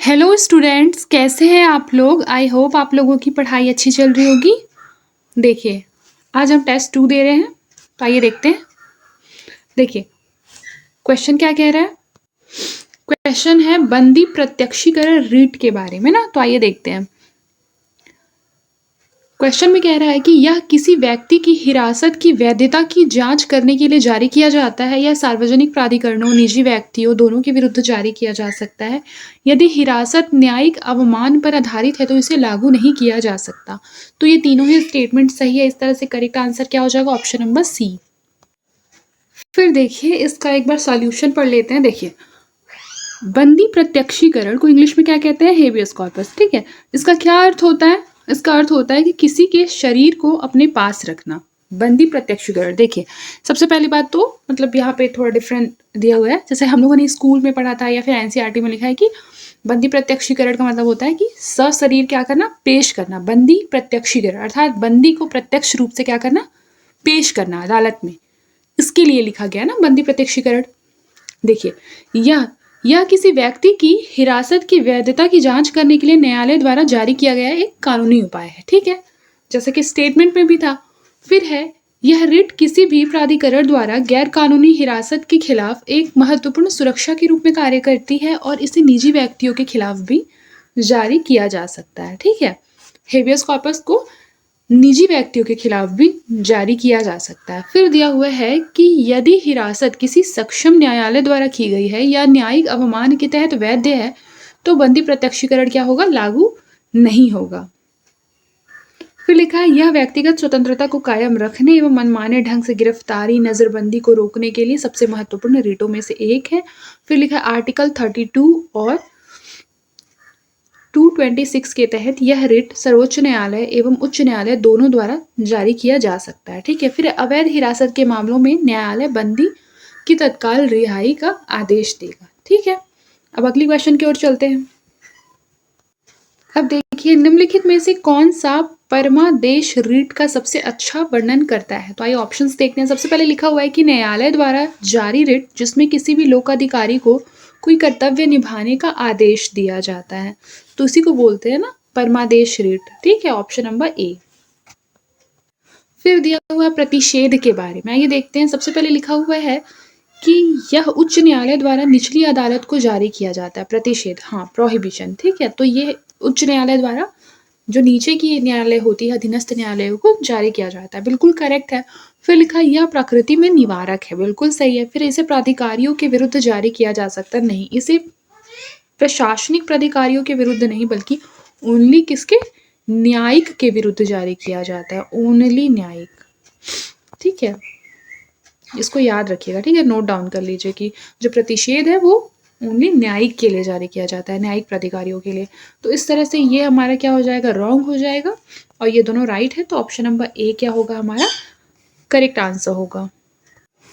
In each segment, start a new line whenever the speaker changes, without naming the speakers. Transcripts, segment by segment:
Hello students, कैसे हैं आप लोग। आई होप आप लोगों की पढ़ाई अच्छी चल रही होगी। देखिए, आज हम टेस्ट 2 दे रहे हैं, तो आइए देखते हैं। देखिए, क्वेश्चन क्या कह रहा है। क्वेश्चन है बंदी प्रत्यक्षीकरण रीट के बारे में ना, तो आइए देखते हैं। क्वेश्चन में कह रहा है कि यह किसी व्यक्ति की हिरासत की वैधता की जांच करने के लिए जारी किया जाता है या सार्वजनिक प्राधिकरणों, निजी व्यक्तियों दोनों के विरुद्ध जारी किया जा सकता है। यदि हिरासत न्यायिक अवमान पर आधारित है तो इसे लागू नहीं किया जा सकता। तो ये तीनों ही स्टेटमेंट सही है। इस तरह से करेक्ट आंसर क्या हो जाएगा, ऑप्शन नंबर सी। फिर देखिए, इसका एक बार सॉल्यूशन पढ़ लेते हैं। देखिए, बंदी प्रत्यक्षीकरण को इंग्लिश में क्या कहते हैं, हेबियस कॉर्पस। ठीक है, इसका क्या अर्थ होता है। इसका अर्थ होता है कि किसी के शरीर को अपने पास रखना। बंदी प्रत्यक्षीकरण, देखिए सबसे पहली बात तो मतलब यहाँ पे थोड़ा डिफरेंट दिया हुआ है। जैसे हम लोगों ने स्कूल में पढ़ा था या फिर एनसीईआरटी में लिखा है कि बंदी प्रत्यक्षीकरण का मतलब होता है कि सशरीर क्या करना, पेश करना। बंदी प्रत्यक्षीकरण अर्थात बंदी को प्रत्यक्ष रूप से क्या करना, पेश करना अदालत में। इसके लिए लिखा गया ना बंदी प्रत्यक्षीकरण। देखिए, यह किसी व्यक्ति की हिरासत की वैधता की जांच करने के लिए न्यायालय द्वारा जारी किया गया एक कानूनी उपाय है। ठीक है, जैसे कि स्टेटमेंट में भी था। फिर है, यह रिट किसी भी प्राधिकरण द्वारा गैर कानूनी हिरासत के खिलाफ एक महत्वपूर्ण सुरक्षा के रूप में कार्य करती है और इसे निजी व्यक्तियों के खिलाफ भी जारी किया जा सकता है। ठीक है, हेबियस कॉर्पस को निजी व्यक्तियों के खिलाफ भी जारी किया जा सकता है। फिर दिया हुआ है कि यदि हिरासत किसी सक्षम न्यायालय द्वारा की गई है या न्यायिक अवमान के तहत वैध है तो बंदी प्रत्यक्षीकरण क्या होगा, लागू नहीं होगा। फिर लिखा है, यह व्यक्तिगत स्वतंत्रता को कायम रखने एवं मनमाने ढंग से गिरफ्तारी, नजरबंदी को रोकने के लिए सबसे महत्वपूर्ण रीटों में से एक है। फिर लिखा है, आर्टिकल 32 और 226 के तहत यह रिट सर्वोच्च न्यायालय एवं उच्च न्यायालय दोनों द्वारा जारी किया जा सकता है। ठीक है, फिर अवैध हिरासत के मामलों में न्यायालय बंदी की तत्काल रिहाई का आदेश देगा। ठीक है, अब अगली क्वेश्चन की ओर चलते हैं। अब देखिए, निम्नलिखित में से कौन सा परमादेश रीट का सबसे अच्छा वर्णन करता है। तो आइए ऑप्शंस देखते हैं। सबसे पहले लिखा हुआ है कि न्यायालय द्वारा जारी रिट जिसमें किसी भी लोकाधिकारी को कोई कर्तव्य निभाने का आदेश दिया जाता है, तो उसी को बोलते हैं ना परमादेश रीट। ठीक है, ऑप्शन नंबर ए। फिर दिया हुआ प्रतिषेध के बारे में, आइए देखते हैं। सबसे पहले लिखा हुआ है कि यह उच्च न्यायालय द्वारा निचली अदालत को जारी किया जाता है। प्रतिषेध, हाँ, प्रोहिबिशन। ठीक है, तो ये उच्च न्यायालय द्वारा जो नीचे की न्यायालय होती है, अधीनस्थ न्यायालयों को जारी किया जाता है। बिल्कुल करेक्ट है। फिर लिखा, यह प्रकृति में निवारक है। बिल्कुल सही है। फिर इसे प्राधिकारियों के विरुद्ध जारी किया जा सकता नहीं, इसे प्रशासनिक प्राधिकारियों के विरुद्ध नहीं बल्कि ओनली किसके, न्यायिक के विरुद्ध जारी किया जाता है। ओनली न्यायिक। ठीक है, इसको याद रखिएगा। ठीक है, नोट डाउन कर लीजिए कि जो प्रतिषेध है वो ओनली न्यायिक के लिए जारी किया जाता है, न्यायिक प्राधिकारियों के लिए। तो इस तरह से ये हमारा क्या हो जाएगा, रॉन्ग हो जाएगा, और ये दोनों राइट है। तो ऑप्शन नंबर ए क्या होगा, हमारा करेक्ट आंसर होगा।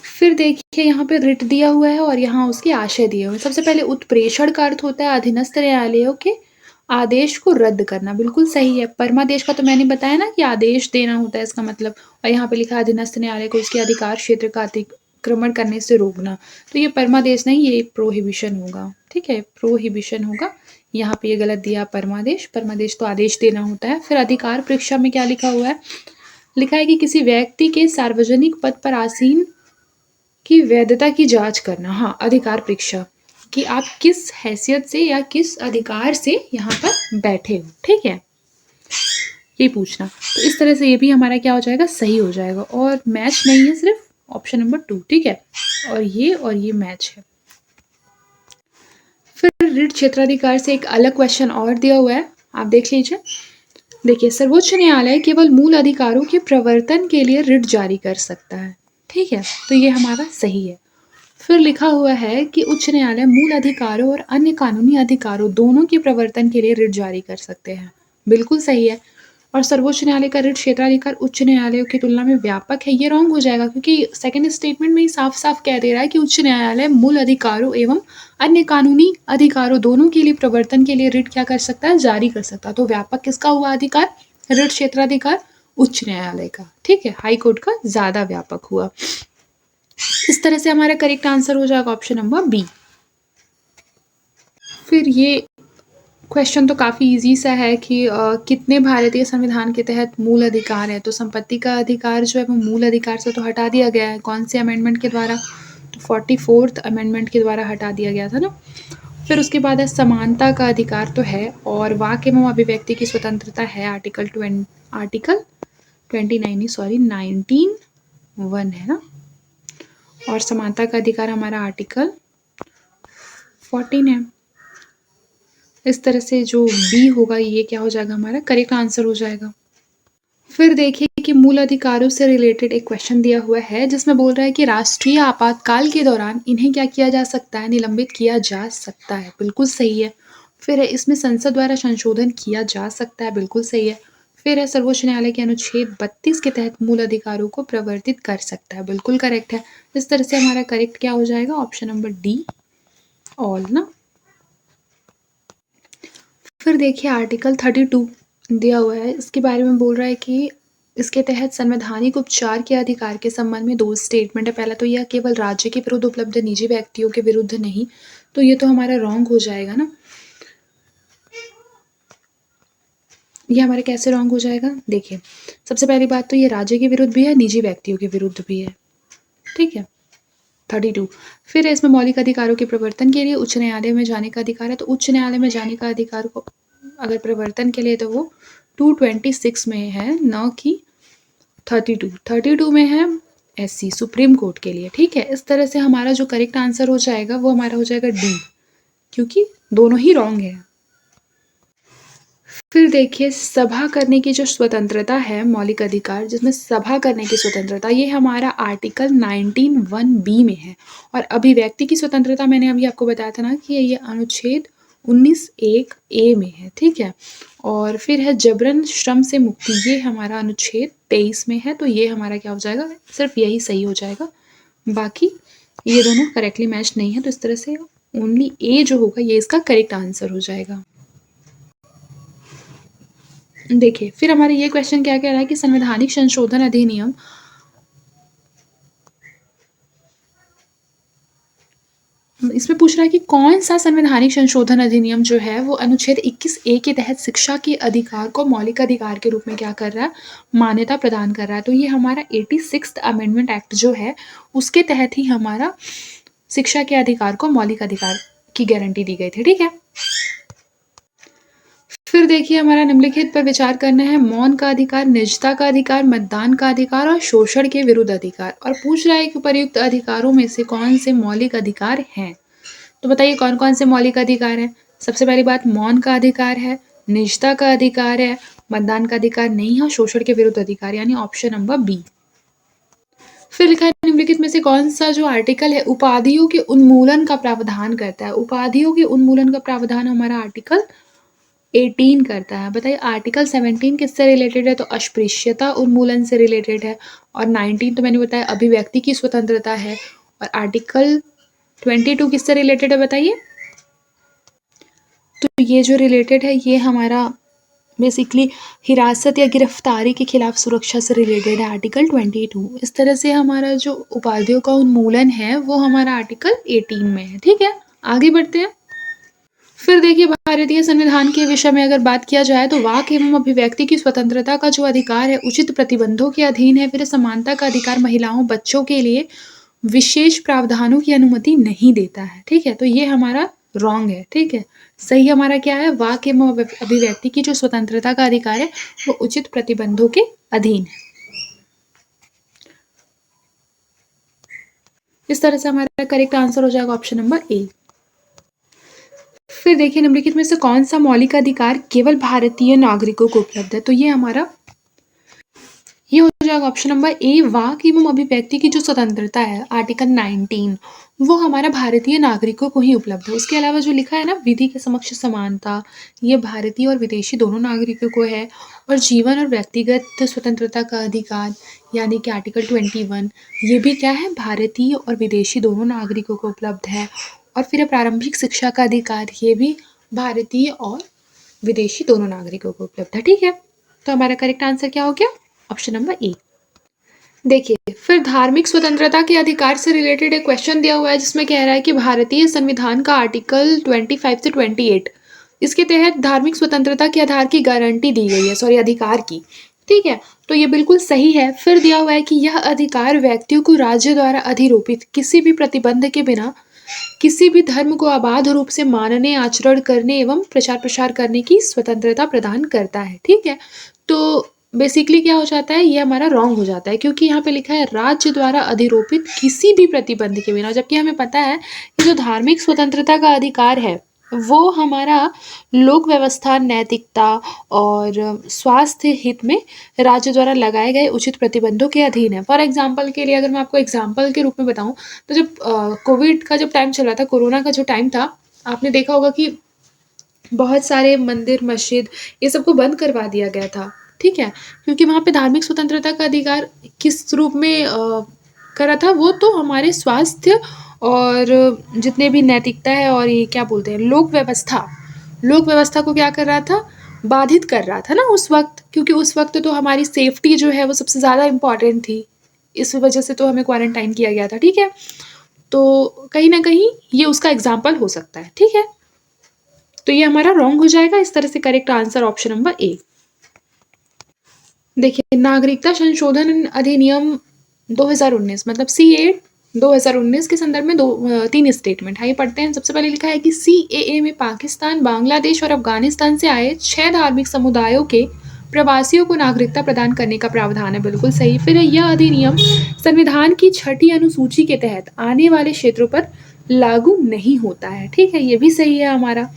फिर देखिए, यहाँ पे रिट दिया हुआ है और यहाँ उसके आशय दिए हुए हैं। सबसे पहले उत्प्रेषण का अर्थ होता है अधीनस्थ न्यायालयों के आदेश को रद्द करना। बिल्कुल सही है। परमादेश का तो मैंने बताया ना कि आदेश देना होता है इसका मतलब। और यहाँ पे लिखा अधीनस्थ न्यायालय को उसके अधिकार क्षेत्र का अतिक्रमण करने से रोकना। तो ये परमादेश नहीं, ये प्रोहिबिशन होगा। ठीक है, प्रोहिबिशन होगा। यहाँ पे ये गलत दिया परमादेश। परमादेश तो आदेश देना होता है। फिर अधिकार परीक्षा में क्या लिखा हुआ है, लिखा है कि किसी व्यक्ति के सार्वजनिक पद पर आसीन की वैधता की जांच करना। हाँ, अधिकार परीक्षा कि आप किस हैसियत से या किस अधिकार से यहाँ पर बैठे हो। ठीक है, ये पूछना। तो इस तरह से ये भी हमारा क्या हो जाएगा, सही हो जाएगा। और मैच नहीं है, सिर्फ ऑप्शन नंबर 2। ठीक है, और ये मैच है। फिर रिट क्षेत्राधिकार से एक अलग क्वेश्चन और दिया हुआ है, आप देख लीजिए। देखिए, सर्वोच्च न्यायालय केवल मूल अधिकारों के प्रवर्तन के लिए रिट जारी कर सकता है। ठीक है, तो ये हमारा सही है। फिर लिखा हुआ है कि उच्च न्यायालय मूल अधिकारों और अन्य कानूनी अधिकारों दोनों के प्रवर्तन के लिए रिट जारी कर सकते हैं। बिल्कुल सही है। और सर्वोच्च न्यायालय का रिट क्षेत्राधिकार उच्च न्यायालयों की तुलना में व्यापक है, ये रॉन्ग हो जाएगा क्योंकि सेकंड स्टेटमेंट में ही साफ साफ कह दे रहा है कि उच्च न्यायालय मूल अधिकारों एवं अन्य कानूनी अधिकारों दोनों के लिए प्रवर्तन के लिए रिट क्या कर सकता है, जारी कर सकता है। तो व्यापक किसका हुआ अधिकार, रिट क्षेत्राधिकार उच्च न्यायालय का। ठीक है, हाई कोर्ट का ज्यादा व्यापक हुआ। इस तरह से हमारा करेक्ट आंसर हो जाएगा ऑप्शन नंबर बी। फिर ये क्वेश्चन तो काफ़ी ईज़ी सा है कि कितने भारतीय संविधान के तहत मूल अधिकार है? तो संपत्ति का अधिकार जो है वो मूल अधिकार से तो हटा दिया गया है। कौन से अमेंडमेंट के द्वारा? तो 44th अमेंडमेंट के द्वारा हटा दिया गया था ना। फिर उसके बाद है समानता का अधिकार तो है, और वाक एवं अभिव्यक्ति की स्वतंत्रता है, आर्टिकल 29 नहीं सॉरी 19(1) है ना। और समानता का अधिकार हमारा आर्टिकल 14 है। इस तरह से जो बी होगा ये क्या हो जाएगा, हमारा करेक्ट आंसर हो जाएगा। फिर देखिए कि मूल अधिकारों से रिलेटेड एक क्वेश्चन दिया हुआ है जिसमें बोल रहा है कि राष्ट्रीय आपातकाल के दौरान इन्हें क्या किया जा सकता है, निलंबित किया जा सकता है। बिल्कुल सही है। फिर है इसमें संसद द्वारा संशोधन किया जा सकता है। बिल्कुल सही है। फिर है सर्वोच्च न्यायालय के अनुच्छेद 32 के तहत मूल अधिकारों को प्रवर्तित कर सकता है। बिल्कुल करेक्ट है। इस तरह से हमारा करेक्ट क्या हो जाएगा, ऑप्शन नंबर डी ऑल ना। फिर देखिए आर्टिकल 32 दिया हुआ है, इसके बारे में बोल रहा है कि इसके तहत संवैधानिक उपचार के अधिकार के संबंध में 2 स्टेटमेंट है। पहला तो यह केवल राज्य के विरुद्ध उपलब्ध है, निजी व्यक्तियों के विरुद्ध नहीं। तो ये तो हमारा रॉन्ग हो जाएगा ना। ये हमारा कैसे रॉन्ग हो जाएगा, देखिए सबसे पहली बात तो ये राज्य के विरुद्ध भी है, निजी व्यक्तियों के विरुद्ध भी है। ठीक है। 32 फिर इसमें मौलिक अधिकारों के प्रवर्तन के लिए उच्च न्यायालय में जाने का अधिकार है। तो उच्च न्यायालय में जाने का अधिकार को अगर प्रवर्तन के लिए तो वो 226 में है, न कि 32 में है SC सुप्रीम कोर्ट के लिए। ठीक है। इस तरह से हमारा जो करेक्ट आंसर हो जाएगा वो हमारा हो जाएगा डी, क्योंकि दोनों ही रॉन्ग है। फिर देखिए सभा करने की जो स्वतंत्रता है, मौलिक अधिकार जिसमें सभा करने की स्वतंत्रता, ये हमारा आर्टिकल 19(1)(b) में है। और अभिव्यक्ति की स्वतंत्रता मैंने अभी आपको बताया था ना कि ये अनुच्छेद 19(1)(a) में है। ठीक है। और फिर है जबरन श्रम से मुक्ति, ये हमारा अनुच्छेद 23 में है। तो ये हमारा क्या हो जाएगा, सिर्फ यही सही हो जाएगा, बाकी ये दोनों करेक्टली मैच नहीं है। तो इस तरह से ओनली ए जो होगा ये इसका करेक्ट आंसर हो जाएगा। देखिए फिर हमारा ये क्वेश्चन क्या कह रहा है कि संवैधानिक संशोधन अधिनियम इसमें पूछ रहा है कि कौन सा संवैधानिक संशोधन अधिनियम जो है वो अनुच्छेद 21(a) के तहत शिक्षा के अधिकार को मौलिक अधिकार के रूप में क्या कर रहा है, मान्यता प्रदान कर रहा है। तो ये हमारा 86th अमेंडमेंट एक्ट जो है उसके तहत ही हमारा शिक्षा के अधिकार को मौलिक अधिकार की गारंटी दी गई थी। ठीक है। फिर देखिए हमारा निम्नलिखित पर विचार करना है, मौन का अधिकार, निजता का अधिकार, मतदान का अधिकार और शोषण के विरुद्ध अधिकार। और पूछ रहा है कि उपर्युक्त अधिकारों में से कौन से मौलिक अधिकार हैं। तो बताइए कौन कौन से मौलिक अधिकार हैं। सबसे पहली बात मौन का अधिकार है, निजता का अधिकार है, मतदान का अधिकार नहीं है, शोषण के विरुद्ध अधिकार, यानी ऑप्शन नंबर बी। फिर लिखा है निम्नलिखित में से कौन सा जो आर्टिकल है उपाधियों के उन्मूलन का प्रावधान करता है। उपाधियों के उन्मूलन का प्रावधान हमारा आर्टिकल 18 करता है। बताइए आर्टिकल 17 किससे रिलेटेड है, तो अस्पृश्यता उन्मूलन से रिलेटेड है। और 19 तो मैंने बताया अभिव्यक्ति की स्वतंत्रता है। और आर्टिकल 22 किससे रिलेटेड है बताइए, तो ये जो रिलेटेड है ये हमारा बेसिकली हिरासत या गिरफ्तारी के खिलाफ सुरक्षा से रिलेटेड है, आर्टिकल 22। इस तरह से हमारा जो उपाधियों का उन्मूलन है वो हमारा आर्टिकल 18 में है। ठीक है, आगे बढ़ते हैं। फिर देखिए भारतीय संविधान के विषय में अगर बात किया जाए तो वाक एवं अभिव्यक्ति की स्वतंत्रता का जो अधिकार है उचित प्रतिबंधों के अधीन है। फिर समानता का अधिकार महिलाओं बच्चों के लिए विशेष प्रावधानों की अनुमति नहीं देता है। ठीक है, तो ये हमारा रॉन्ग है। ठीक है, सही हमारा क्या है, वाक एवं अभिव्यक्ति की जो स्वतंत्रता का अधिकार है वो उचित प्रतिबंधों के अधीन है। इस तरह से हमारा करेक्ट आंसर हो जाएगा ऑप्शन नंबर ए। फिर देखिए निम्नलिखित में से कौन सा मौलिक अधिकार केवल भारतीय नागरिकों को उपलब्ध है। तो ये हमारा ये हो जाएगा ऑप्शन नंबर ए, वाक एवं अभिव्यक्ति की जो स्वतंत्रता है आर्टिकल 19 वो हमारा भारतीय नागरिकों को ही उपलब्ध है। उसके अलावा जो लिखा है ना विधि के समक्ष समानता, ये भारतीय और विदेशी दोनों नागरिकों को है। और जीवन और व्यक्तिगत स्वतंत्रता का अधिकार यानी कि आर्टिकल 21 ये भी क्या है, भारतीय और विदेशी दोनों नागरिकों को उपलब्ध है। और फिर प्रारंभिक शिक्षा का अधिकार ये भी भारतीय और विदेशी दोनों नागरिकों को उपलब्ध है। ठीक है, तो हमारा करेक्ट आंसर क्या हो गया, ऑप्शन नंबर ए। देखिए फिर धार्मिक स्वतंत्रता के अधिकार से रिलेटेड एक क्वेश्चन दिया हुआ है जिसमें कह रहा है कि भारतीय संविधान का आर्टिकल 25 से 28 इसके तहत धार्मिक स्वतंत्रता के आधार की गारंटी दी गई है, सॉरी अधिकार की, ठीक है। तो ये बिल्कुल सही है। फिर दिया हुआ है कि यह अधिकार व्यक्तियों को राज्य द्वारा अधिरोपित किसी भी प्रतिबंध के बिना किसी भी धर्म को अबाध रूप से मानने, आचरण करने एवं प्रचार प्रसार करने की स्वतंत्रता प्रदान करता है, ठीक है। तो बेसिकली क्या हो जाता है, ये हमारा रॉन्ग हो जाता है, क्योंकि यहाँ पे लिखा है राज्य द्वारा अधिरोपित किसी भी प्रतिबंध के बिना, जबकि हमें पता है कि जो धार्मिक स्वतंत्रता का अधिकार है वो हमारा लोक व्यवस्था, नैतिकता और स्वास्थ्य हित में राज्य द्वारा लगाए गए उचित प्रतिबंधों के अधीन है। फॉर एग्जाम्पल के लिए अगर मैं आपको एग्जाम्पल के रूप में बताऊं, तो जब कोविड का जब टाइम चल रहा था, कोरोना का जो टाइम था, आपने देखा होगा कि बहुत सारे मंदिर, मस्जिद ये सबको बंद करवा दिया गया था, ठीक है। क्योंकि वहाँ पे धार्मिक स्वतंत्रता का अधिकार किस रूप में करा था, वो तो हमारे स्वास्थ्य और जितने भी नैतिकता है और ये क्या बोलते हैं, लोक व्यवस्था को क्या कर रहा था, बाधित कर रहा था ना उस वक्त, क्योंकि उस वक्त तो हमारी सेफ्टी जो है वो सबसे ज़्यादा इम्पॉर्टेंट थी। इस वजह से तो हमें क्वारंटाइन किया गया था, ठीक है। तो कहीं ना कहीं ये उसका एग्जाम्पल हो सकता है, ठीक है। तो ये हमारा रॉन्ग हो जाएगा। इस तरह से correct answer option number A. देखिए, नागरिकता संशोधन अधिनियम 2019 मतलब CA 2019 के संदर्भ में तीन स्टेटमेंट है, ये पढ़ते हैं। सबसे पहले लिखा है कि CAA में पाकिस्तान, बांग्लादेश और अफगानिस्तान से आए 6 धार्मिक समुदायों के प्रवासियों को नागरिकता प्रदान करने का प्रावधान है, बिल्कुल सही। फिर यह अधिनियम संविधान की 6ठी अनुसूची के तहत आने वाले क्षेत्रों पर लागू नहीं होता है, ठीक है, ये भी सही है हमारा।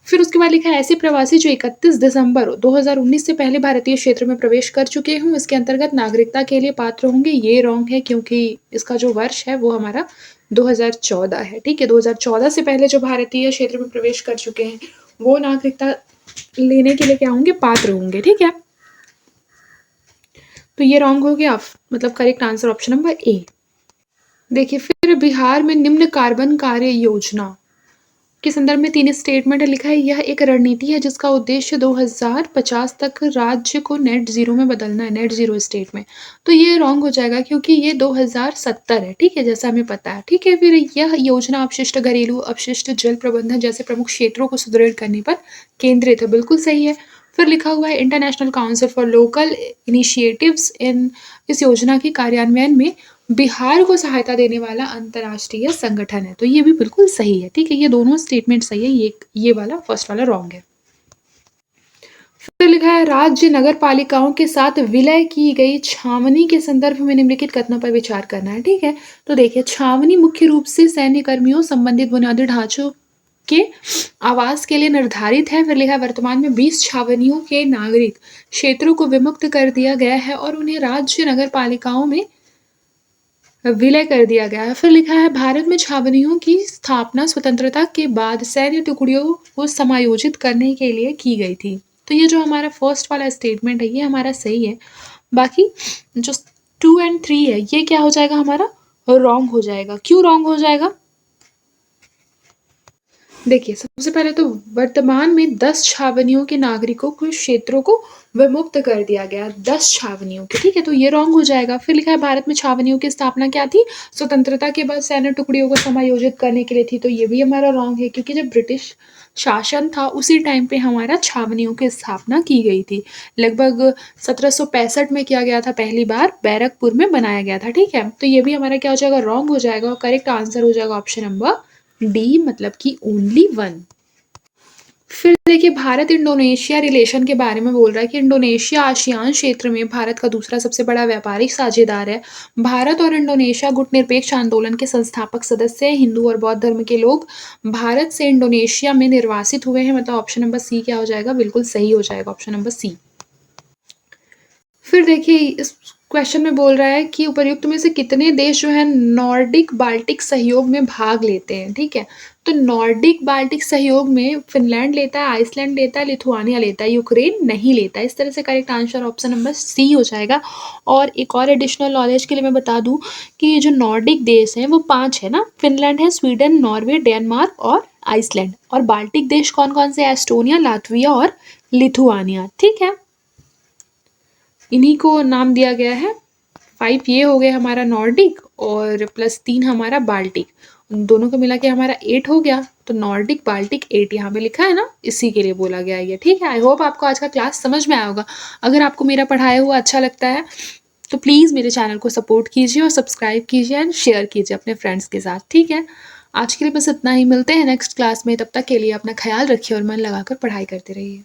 फिर उसके बाद लिखा है ऐसे प्रवासी जो 31 दिसंबर 2019 से पहले भारतीय क्षेत्र में प्रवेश कर चुके हों इसके अंतर्गत नागरिकता के लिए पात्र होंगे, ये रॉन्ग है, क्योंकि इसका जो वर्ष है वो हमारा 2014 है, ठीक है। 2014 से पहले जो भारतीय क्षेत्र में प्रवेश कर चुके हैं वो नागरिकता लेने के लिए क्या होंगे, पात्र होंगे, ठीक है। तो ये रॉन्ग हो गया, मतलब correct answer option number A. देखिए, फिर बिहार में निम्न कार्बन कार्य योजना के संदर्भ में 3 स्टेटमेंट लिखा है। यह एक रणनीति है जिसका उद्देश्य 2050 तक राज्य को नेट जीरो में बदलना है, नेट जीरो स्टेट में। तो ये रॉन्ग हो जाएगा क्योंकि ये 2070 है, ठीक है, जैसा हमें पता है, ठीक है। फिर यह योजना अपशिष्ट घरेलू अपशिष्ट जल प्रबंधन जैसे प्रमुख क्षेत्रों को सुदृढ़ करने पर केंद्रित है, बिल्कुल सही है। फिर लिखा हुआ है international council for local initiatives in इस योजना के कार्यान्वयन में बिहार को सहायता देने वाला अंतर्राष्ट्रीय संगठन है, तो ये भी बिल्कुल सही है, ठीक है। ये दोनों स्टेटमेंट सही है, ये वाला फर्स्ट वाला रॉन्ग है। फिर लिखा है राज्य नगर पालिकाओं के साथ विलय की गई छावनी के संदर्भ में निम्नलिखित कथनों पर विचार करना है, ठीक है। तो देखिए, छावनी मुख्य रूप से सैन्य कर्मियों संबंधित बुनियादी ढांचों के आवास के लिए निर्धारित है। फिर लिखा है वर्तमान में 20 छावनियों के नागरिक क्षेत्रों को विमुक्त कर दिया गया है और उन्हें राज्य नगर पालिकाओं में विलय कर दिया गया है। फिर लिखा है भारत में छावनियों की स्थापना स्वतंत्रता के बाद सैन्य टुकड़ियों को समायोजित करने के लिए की गई थी। तो ये जो हमारा फर्स्ट वाला स्टेटमेंट है ये हमारा सही है। बाकी जो 2 और 3 है ये क्या हो जाएगा, हमारा रॉन्ग हो जाएगा। क्यों रॉन्ग हो जाएगा? देखिए, सबसे पहले तो वर्तमान में 10 छावनियों के नागरिकों को क्षेत्रों को विमुक्त कर दिया गया, 10 छावनियों के, ठीक है, तो ये रॉन्ग हो जाएगा। फिर लिखा है भारत में छावनियों की स्थापना क्या थी, स्वतंत्रता के बाद सैन्य टुकड़ियों को समायोजित करने के लिए थी, तो ये भी हमारा रॉन्ग है क्योंकि जब ब्रिटिश शासन था उसी टाइम पे हमारा छावनियों की स्थापना की गई थी। लगभग 1765 में किया गया था, पहली बार बैरकपुर में बनाया गया था, ठीक है। तो ये भी हमारा क्या हो जाएगा, रॉन्ग हो जाएगा और करेक्ट आंसर हो जाएगा ऑप्शन नंबर डी, मतलब कि ओनली 1। फिर देखिए, भारत इंडोनेशिया रिलेशन के बारे में बोल रहा है कि इंडोनेशिया आसियान क्षेत्र में भारत का दूसरा सबसे बड़ा व्यापारिक साझेदार है। भारत और इंडोनेशिया गुटनिरपेक्ष आंदोलन के संस्थापक सदस्य हैं। हिंदू और बौद्ध धर्म के लोग भारत से इंडोनेशिया में निर्वासित हुए हैं, मतलब ऑप्शन नंबर सी क्या हो जाएगा, बिल्कुल सही हो जाएगा ऑप्शन नंबर सी। फिर देखिए, इस क्वेश्चन में बोल रहा है कि उपर्युक्त में से कितने देश जो है नॉर्डिक बाल्टिक सहयोग में भाग लेते हैं, ठीक है। तो नॉर्डिक बाल्टिक सहयोग में फिनलैंड लेता है, आइसलैंड लेता है, लिथुआनिया लेता है, यूक्रेन नहीं लेता है। इस तरह से correct answer option number C हो जाएगा। और एक और एडिशनल नॉलेज के लिए मैं बता दूं कि ये जो नॉर्डिक देश हैं वो 5 है ना, फिनलैंड है, स्वीडन, नॉर्वे, डेनमार्क और आइसलैंड। और बाल्टिक देश कौन कौन से, एस्टोनिया, लातविया और लिथुआनिया, ठीक है, इन्हीं को नाम दिया गया है। 5 ये हो गया हमारा नॉर्डिक और +3 हमारा बाल्टिक। दोनों को मिला के हमारा 8 हो गया, तो नॉर्डिक बाल्टिक 8 यहाँ पे लिखा है ना, इसी के लिए बोला गया है ये, ठीक है। आई होप आपको आज का क्लास समझ में आया होगा। अगर आपको मेरा पढ़ाया हुआ अच्छा लगता है तो प्लीज़ मेरे चैनल को सपोर्ट कीजिए और सब्सक्राइब कीजिए एंड शेयर कीजिए अपने फ्रेंड्स के साथ, ठीक है। आज के लिए बस इतना ही, मिलते हैं नेक्स्ट क्लास में। तब तक के लिए अपना ख्याल रखिए और मन लगाकर पढ़ाई करते रहिए।